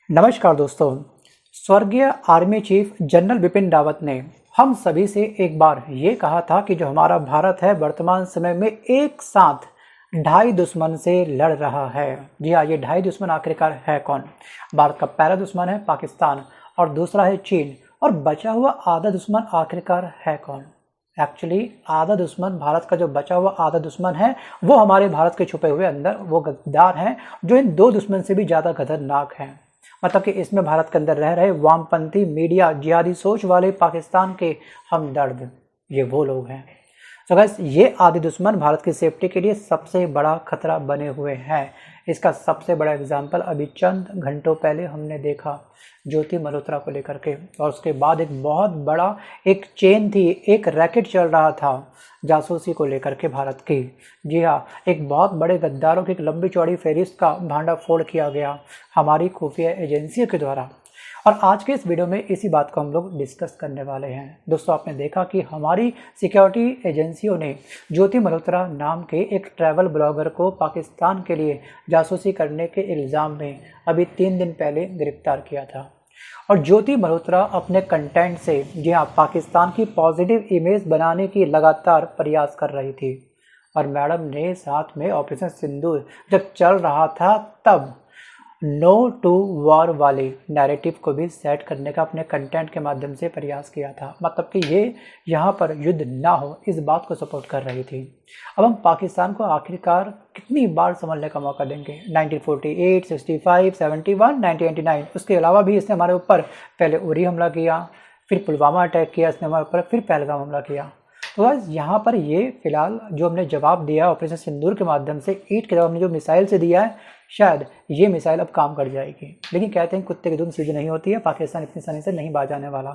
नमस्कार दोस्तों। स्वर्गीय army chief general Bipin Rawat ने हम सभी से एक बार ये कहा था कि जो हमारा भारत है वर्तमान समय में एक साथ ढाई दुश्मन से लड़ रहा है। जी हाँ, ये ढाई दुश्मन आखिरकार है कौन? भारत का पहला दुश्मन है पाकिस्तान और दूसरा है चीन, और बचा हुआ आधा दुश्मन आखिरकार है कौन? एक्चुअली आधा दुश्मन, भारत का जो बचा हुआ आधा दुश्मन है वो हमारे भारत के छुपे हुए अंदर वो गद्दार हैं जो इन दो दुश्मन से भी ज़्यादा खतरनाक हैं। मतलब कि इसमें भारत के अंदर रह रहे वामपंथी मीडिया जिहादी सोच वाले पाकिस्तान के हमदर्द, ये वो लोग हैं। तो गाइस, ये आदि दुश्मन भारत की सेफ्टी के लिए सबसे बड़ा खतरा बने हुए हैं। इसका सबसे बड़ा एग्जाम्पल अभी चंद घंटों पहले हमने देखा ज्योति मल्होत्रा को लेकर के, और उसके बाद एक बहुत बड़ा एक चेन थी, एक रैकेट चल रहा था जासूसी को लेकर के भारत की। जी हाँ, एक बहुत बड़े गद्दारों की एक लंबी चौड़ी फहरिस्त का भांडाफोड़ किया गया हमारी खुफिया एजेंसियों के द्वारा। और आज के इस वीडियो में इसी बात को हम लोग डिस्कस करने वाले हैं। दोस्तों, आपने देखा कि हमारी सिक्योरिटी एजेंसियों ने ज्योति मल्होत्रा नाम के एक ट्रैवल ब्लॉगर को पाकिस्तान के लिए जासूसी करने के इल्ज़ाम में अभी 3 दिन पहले गिरफ्तार किया था। और ज्योति मल्होत्रा अपने कंटेंट से, जी हाँ, पाकिस्तान की पॉजिटिव इमेज बनाने की लगातार प्रयास कर रही थी। और मैडम ने साथ में ऑपरेशन सिंदूर जब चल रहा था तब नो टू वॉर वाले नैरेटिव को भी सेट करने का अपने कंटेंट के माध्यम से प्रयास किया था। मतलब कि ये यहाँ पर युद्ध ना हो, इस बात को सपोर्ट कर रही थी। अब हम पाकिस्तान को आखिरकार कितनी बार संभलने का मौका देंगे? 1948, 65, 71, 1999, उसके अलावा भी इसने हमारे ऊपर पहले उरी हमला किया, फिर पुलवामा अटैक किया इसने हमारे ऊपर, फिर पहलगाम हमला किया। तो बस यहाँ पर ये फिलहाल जो हमने जवाब दिया ऑपरेशन सिंदूर के माध्यम से, ईट के जवाब हमने जो मिसाइल से दिया है, शायद ये मिसाइल अब काम कर जाएगी। लेकिन कहते हैं कुत्ते की दुम सीधी नहीं होती है, पाकिस्तान इतनी आसानी से नहीं बाज आने वाला।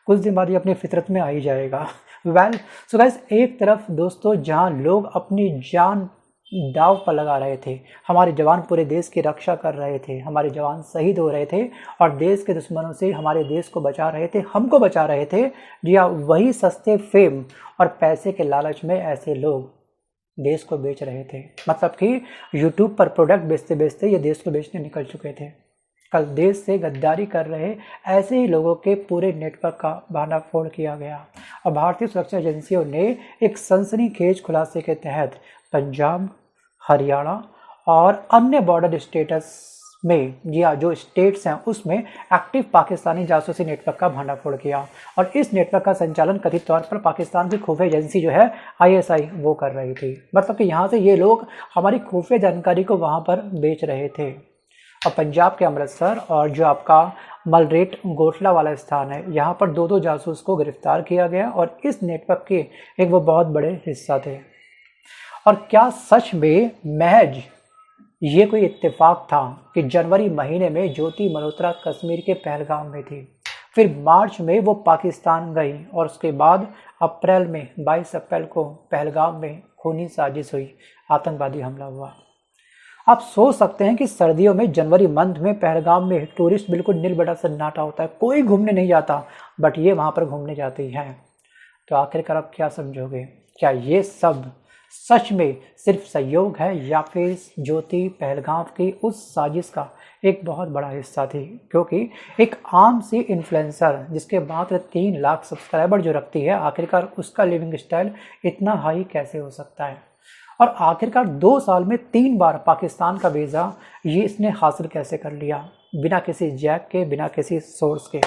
कुछ दिन बाद ये अपनी फितरत में आ ही जाएगा। वेल सो गाइस, एक तरफ दोस्तों जहाँ लोग अपनी जान दाव पर लगा रहे थे, हमारे जवान पूरे देश की रक्षा कर रहे थे, हमारे जवान शहीद हो रहे थे और देश के दुश्मनों से हमारे देश को बचा रहे थे, हमको बचा रहे थे। जी हाँ, वही सस्ते फेम और पैसे के लालच में ऐसे लोग देश को बेच रहे थे। मतलब कि यूट्यूब पर प्रोडक्ट बेचते बेचते ये देश को बेचने निकल चुके थे। कल देश से गद्दारी कर रहे ऐसे ही लोगों के पूरे नेटवर्क का भांडाफोड़ किया गया। और भारतीय सुरक्षा एजेंसियों ने एक सनसनीखेज खुलासे के तहत पंजाब, हरियाणा और अन्य बॉर्डर स्टेट्स में, जी हाँ, जो स्टेट्स हैं उसमें एक्टिव पाकिस्तानी जासूसी नेटवर्क का भांडाफोड़ किया। और इस नेटवर्क का संचालन कथित तौर पर पाकिस्तान की खुफिया एजेंसी जो है आईएसआई वो कर रही थी। मतलब कि यहाँ से ये लोग हमारी खुफिया जानकारी को वहाँ पर बेच रहे थे। और पंजाब के अमृतसर और जो आपका मलरेट गोटला वाला स्थान है, यहाँ पर 2-2 जासूस को गिरफ्तार किया गया और इस नेटवर्क के एक वो बहुत बड़े हिस्सा थे। और क्या सच में महज ये कोई इत्तेफाक था कि जनवरी महीने में ज्योति मल्होत्रा कश्मीर के पहलगाम में थी, फिर मार्च में वो पाकिस्तान गई और उसके बाद अप्रैल में 22 अप्रैल को पहलगाम में खूनी साजिश हुई, आतंकवादी हमला हुआ। आप सोच सकते हैं कि सर्दियों में जनवरी मंथ में पहलगाम में टूरिस्ट बिल्कुल नीलबटा सन्नाटा होता है, कोई घूमने नहीं जाता, बट ये वहाँ पर घूमने जाती हैं। तो आखिरकार आप क्या समझोगे? क्या ये सब सच में सिर्फ सहयोग है या फिर ज्योति पहलगाम की उस साजिश का एक बहुत बड़ा हिस्सा थी? क्योंकि एक आम सी इन्फ्लुएंसर जिसके मात्र 3 लाख सब्सक्राइबर जो रखती है, आखिरकार उसका लिविंग स्टाइल इतना हाई कैसे हो सकता है? और आखिरकार 2 साल में 3 बार पाकिस्तान का वीज़ा ये इसने हासिल कैसे कर लिया, बिना किसी जैक के, बिना किसी सोर्स के?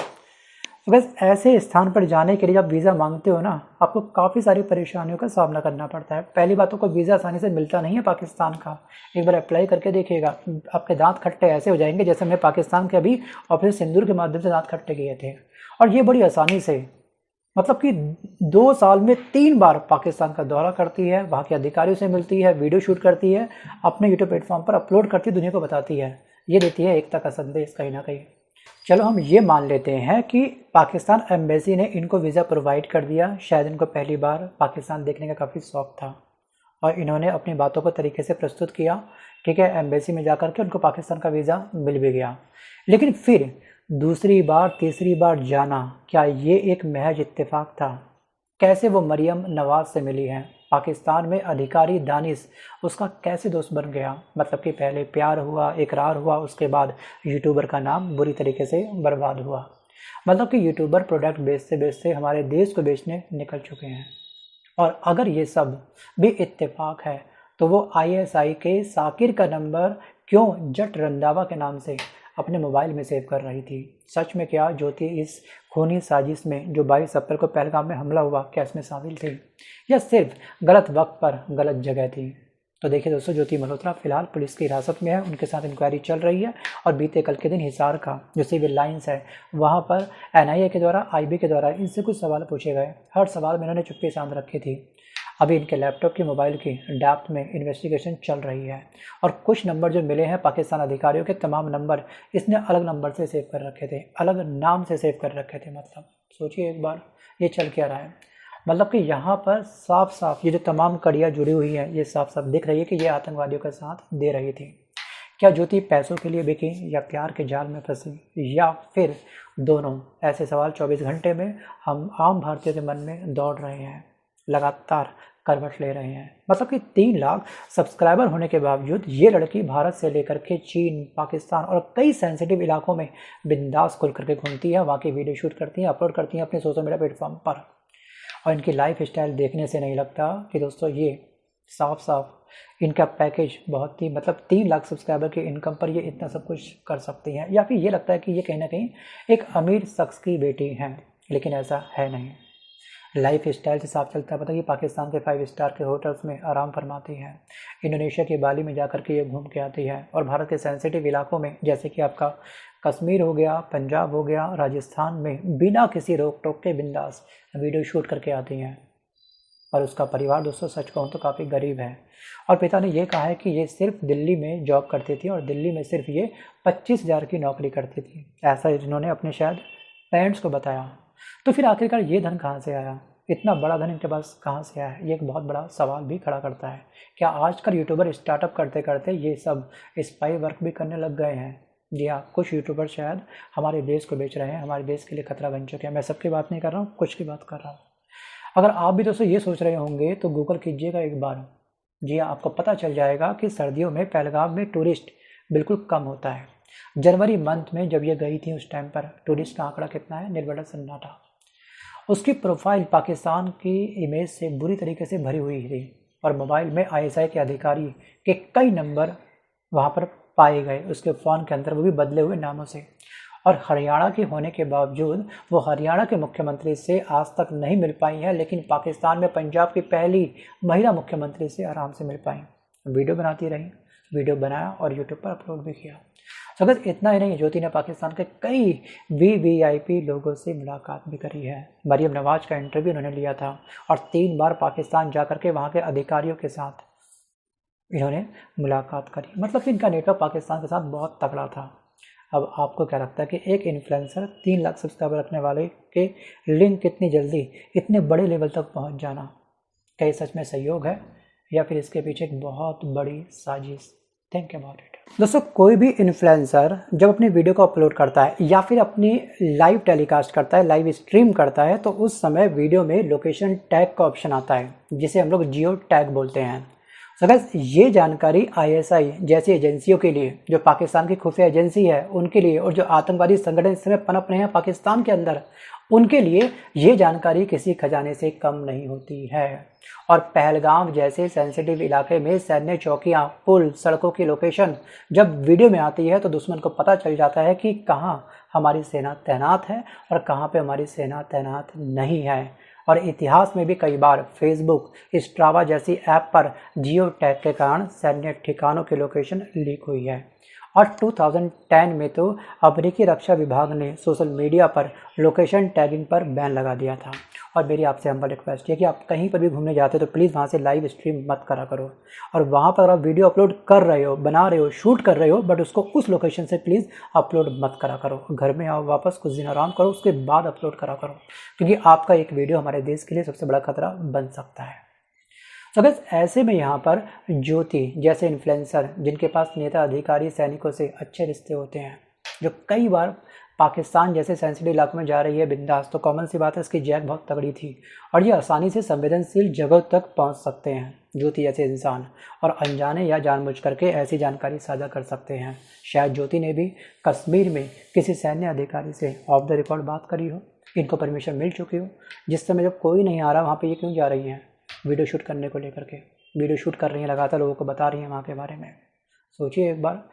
तो बस ऐसे स्थान पर जाने के लिए जब वीज़ा मांगते हो ना, आपको काफ़ी सारी परेशानियों का सामना करना पड़ता है। पहली बात तो कोई वीज़ा आसानी से मिलता नहीं है पाकिस्तान का। एक बार अप्लाई करके देखिएगा, आपके दांत खट्टे ऐसे हो जाएंगे जैसे हमने पाकिस्तान के अभी ऑपरेशन सिंदूर के माध्यम से दांत खट्टे किए थे। और ये बड़ी आसानी से, मतलब कि 2 साल में 3 बार पाकिस्तान का दौरा करती है, वहाँ के अधिकारियों से मिलती है, वीडियो शूट करती है, अपने यूट्यूब प्लेटफॉर्म पर अपलोड करती है, दुनिया को बताती है। ये देती है एकता का संदेश कहीं ना कहीं। चलो हम ये मान लेते हैं कि पाकिस्तान एम्बेसी ने इनको वीज़ा प्रोवाइड कर दिया। शायद इनको पहली बार पाकिस्तान देखने का काफ़ी शौक़ था और इन्होंने अपनी बातों को तरीके से प्रस्तुत किया। ठीक है, एम्बेसी में जाकर के उनको पाकिस्तान का वीज़ा मिल भी गया। लेकिन फिर दूसरी बार, तीसरी बार जाना, क्या ये एक महज इत्तेफाक था? कैसे वो मरियम नवाज़ से मिली हैं? पाकिस्तान में अधिकारी दानिश उसका कैसे दोस्त बन गया। मतलब कि पहले प्यार हुआ, इकरार हुआ, उसके बाद यूट्यूबर का नाम बुरी तरीके से बर्बाद हुआ। मतलब कि यूट्यूबर प्रोडक्ट बेचते बेचते हमारे देश को बेचने निकल चुके हैं। और अगर ये सब भी इत्तेफाक है तो वो आईएसआई के साकिर का नंबर क्यों जट रंधावा के नाम से अपने मोबाइल में सेव कर रही थी। सच में क्या ज्योति इस खूनी साजिश में जो 22 अप्रैल को पहलगाम में हमला हुआ, क्या इसमें शामिल थी या सिर्फ गलत वक्त पर गलत जगह थी। तो देखिए दोस्तों, ज्योति मल्होत्रा फिलहाल पुलिस की हिरासत में है, उनके साथ इंक्वायरी चल रही है। और बीते कल के दिन हिसार का जो सिविल लाइन्स है वहाँ पर एनआईए के द्वारा, आईबी के द्वारा इनसे कुछ सवाल पूछे गए। हर सवाल में इन्होंने चुप्पी साध रखी थी। अभी इनके लैपटॉप की, मोबाइल की डेप्थ में इन्वेस्टिगेशन चल रही है। और कुछ नंबर जो मिले हैं पाकिस्तान अधिकारियों के, तमाम नंबर इसने अलग नंबर से सेव कर रखे थे, अलग नाम से सेव कर रखे थे। मतलब सोचिए एक बार ये चल क्या रहा है। मतलब कि यहाँ पर साफ साफ ये जो तमाम कड़ियाँ जुड़ी हुई हैं, ये साफ साफ दिख रही है कि ये आतंकवादियों का साथ दे रही थी। क्या ज्योति पैसों के लिए बिकी या प्यार के जाल में फंसी या फिर दोनों? ऐसे सवाल 24 घंटे में हम आम भारतीयों के मन में दौड़ रहे हैं, लगातार करवट ले रहे हैं। मतलब कि 3 लाख सब्सक्राइबर होने के बावजूद ये लड़की भारत से लेकर के चीन, पाकिस्तान और कई सेंसिटिव इलाकों में बिंदास खुल करके घूमती है, वहाँ की वीडियो शूट करती हैं, अपलोड करती हैं अपने सोशल मीडिया प्लेटफॉर्म पर। और इनकी लाइफ स्टाइल देखने से नहीं लगता कि दोस्तों ये साफ साफ इनका पैकेज बहुत ही, मतलब 3 लाख सब्सक्राइबर की इनकम पर ये इतना सब कुछ कर सकती हैं, या फिर ये लगता है कि ये कहीं ना कहीं एक अमीर शख्स की बेटी हैं। लेकिन ऐसा है नहीं। लाइफ स्टाइल से साफ चलता है पता कि पाकिस्तान के 5 स्टार के होटल्स में आराम फरमाती है, इंडोनेशिया के बाली में जाकर के ये घूम के आती है, और भारत के सेंसिटिव इलाकों में जैसे कि आपका कश्मीर हो गया, पंजाब हो गया, राजस्थान में बिना किसी रोक टोक के बिंदास वीडियो शूट करके आती हैं। और उसका परिवार दोस्तों सच कहूँ तो काफ़ी गरीब है। और पिता ने ये कहा है कि ये सिर्फ दिल्ली में जॉब करती थी और दिल्ली में सिर्फ ये 25,000 की नौकरी करती थी, ऐसा इन्होंने अपने शायद पेरेंट्स को बताया। तो फिर आखिरकार ये धन कहाँ से आया, इतना बड़ा धन इनके पास कहाँ से आया, ये एक बहुत बड़ा सवाल भी खड़ा करता है। क्या आजकल यूट्यूबर स्टार्टअप करते करते ये सब स्पाई वर्क भी करने लग गए हैं? जी हाँ, कुछ यूट्यूबर शायद हमारे देश को बेच रहे हैं, हमारे देश के लिए खतरा बन चुके हैं। मैं सबकी बात नहीं कर रहा हूँ, कुछ की बात कर रहा हूँ। अगर आप भी दोस्तों ये सोच रहे होंगे तो गूगल कीजिएगा एक बार। जी हाँ, आपको पता चल जाएगा कि सर्दियों में पहलगाम में टूरिस्ट बिल्कुल कम होता है। जनवरी मंथ में जब ये गई थी उस टाइम पर टूरिस्ट का आंकड़ा कितना है, निर्बड़ा सन्नाटा। उसकी प्रोफाइल पाकिस्तान की इमेज से बुरी तरीके से भरी हुई थी और मोबाइल में आईएसआई के अधिकारी के कई नंबर वहाँ पर पाए गए उसके फ़ोन के अंदर, वो भी बदले हुए नामों से। और हरियाणा के होने के बावजूद वो हरियाणा के मुख्यमंत्री से आज तक नहीं मिल पाई हैं, लेकिन पाकिस्तान में पंजाब की पहली महिला मुख्यमंत्री से आराम से मिल पाई। वीडियो बनाती रही, वीडियो बनाया और यूट्यूब पर अपलोड भी किया। तो बस इतना ही नहीं, ज्योति ने पाकिस्तान के कई वीवीआईपी लोगों से मुलाकात भी करी है। मरियम नवाज का इंटरव्यू उन्होंने लिया था और 3 बार पाकिस्तान जाकर के वहाँ के अधिकारियों के साथ इन्होंने मुलाकात करी। मतलब कि इनका नेटवर्क पाकिस्तान के साथ बहुत तगड़ा था। अब आपको क्या लगता है कि एक इन्फ्लुएंसर 3 लाख सब्सक्राइबर रखने वाले के लिंक इतनी जल्दी इतने बड़े लेवल तक पहुँच जाना, क्या ये सच में सहयोग है या फिर इसके पीछे एक बहुत बड़ी साजिश? Think about it. दोस्तों, कोई भी इन्फ्लुएंसर जब अपनी वीडियो को अपलोड करता है या फिर अपनी लाइव टेलीकास्ट करता है, लाइव स्ट्रीम करता है, तो उस समय वीडियो में लोकेशन टैग का ऑप्शन आता है जिसे हम लोग जियो टैग बोलते हैं। सो गाइस, ये जानकारी आईएसआई जैसी एजेंसियों के लिए, जो पाकिस्तान की खुफिया एजेंसी है उनके लिए, और जो आतंकवादी संगठन इस समय पनप रहे हैं पाकिस्तान के अंदर, उनके लिए ये जानकारी किसी खजाने से कम नहीं होती है। और पहलगाम जैसे सेंसिटिव इलाके में सैन्य चौकियां, पुल, सड़कों की लोकेशन जब वीडियो में आती है तो दुश्मन को पता चल जाता है कि कहाँ हमारी सेना तैनात है और कहाँ पे हमारी सेना तैनात नहीं है। और इतिहास में भी कई बार फेसबुक, स्ट्रावा जैसी ऐप पर जियो टैग के कारण सैन्य ठिकानों की लोकेशन लीक हुई है। और 2010 में तो अमेरिकी रक्षा विभाग ने सोशल मीडिया पर लोकेशन टैगिंग पर बैन लगा दिया था। और मेरी आपसे हम्बल रिक्वेस्ट है कि आप कहीं पर भी घूमने जाते हो तो प्लीज़ वहाँ से लाइव स्ट्रीम मत करा करो। और वहाँ पर आप वीडियो अपलोड कर रहे हो, बना रहे हो, शूट कर रहे हो, बट उसको उस लोकेशन से प्लीज़ अपलोड मत करा करो। घर में आओ, वापस कुछ दिन आराम करो, उसके बाद अपलोड करा करो, क्योंकि आपका एक वीडियो हमारे देश के लिए सबसे बड़ा खतरा बन सकता है। तो बस ऐसे में यहाँ पर ज्योति जैसे इन्फ्लुएंसर जिनके पास नेता, अधिकारी, सैनिकों से अच्छे रिश्ते होते हैं, जो कई बार पाकिस्तान जैसे सेंसिटिव इलाकों में जा रही है बिंदास, तो कॉमन सी बात है इसकी जैक बहुत तगड़ी थी और ये आसानी से संवेदनशील जगह तक पहुंच सकते हैं ज्योति जैसे इंसान, और अनजाने या जानबूझ करके ऐसी जानकारी साझा कर सकते हैं। शायद ज्योति ने भी कश्मीर में किसी सैन्य अधिकारी से ऑफ द रिकॉर्ड बात करी हो, इनको परमिशन मिल चुकी हो। जिस समय जब कोई नहीं आ रहा वहाँ पे ये क्यों जा रही हैं वीडियो शूट करने को लेकर के, वीडियो शूट कर रही हैं, लगातार लोगों को बता रही हैं वहाँ के बारे में। सोचिए एक बार,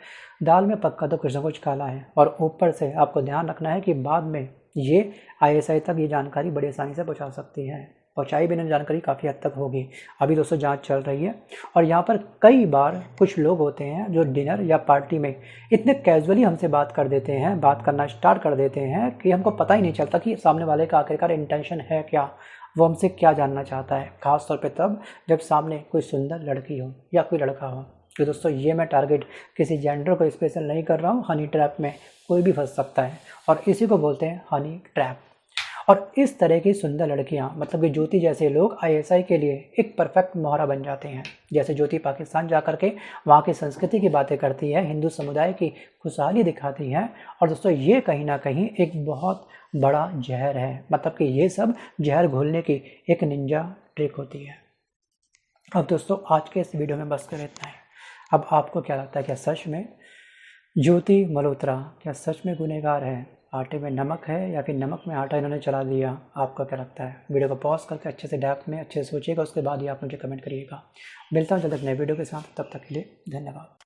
दाल में पक्का तो कुछ ना कुछ काला है। और ऊपर से आपको ध्यान रखना है कि बाद में ये आईएसआई तक ये जानकारी बड़ी आसानी से पहुंचा सकती है, पहुंचाई भी नहीं जानकारी काफ़ी हद तक होगी। अभी दोस्तों जांच चल रही है और यहाँ पर कई बार कुछ लोग होते हैं जो डिनर या पार्टी में इतने कैजुअली हमसे बात कर देते हैं, बात करना स्टार्ट कर देते हैं कि हमको पता ही नहीं चलता कि सामने वाले का आखिरकार इंटेंशन है क्या, वो हमसे क्या जानना चाहता है। खास तौर पे तब जब सामने कोई सुंदर लड़की हो या कोई लड़का हो। तो दोस्तों ये मैं टारगेट किसी जेंडर को स्पेशल नहीं कर रहा हूँ, हनी ट्रैप में कोई भी फंस सकता है और इसी को बोलते हैं हनी ट्रैप। और इस तरह की सुंदर लड़कियाँ मतलब कि ज्योति जैसे लोग आईएसआई के लिए एक परफेक्ट मोहरा बन जाते हैं। जैसे ज्योति पाकिस्तान जा कर के वहाँ की संस्कृति की बातें करती है, हिंदू समुदाय की खुशहाली दिखाती है। और दोस्तों ये कहीं ना कहीं एक बहुत बड़ा जहर है, मतलब कि ये सब जहर घोलने की एक निंजा ट्रिक होती है। अब दोस्तों आज के इस वीडियो में बस कर इतना है। अब आपको क्या लगता है, क्या सच में ज्योति मल्होत्रा क्या सच में गुनहगार है? आटे में नमक है या फिर नमक में आटा इन्होंने चला दिया? आपका क्या लगता है? वीडियो को पॉज करके अच्छे से डेप्थ में अच्छे से सोचिएगा, उसके बाद ही आप मुझे कमेंट करिएगा। मिलता हूँ जल्द तक नए वीडियो के साथ, तब तक के लिए धन्यवाद।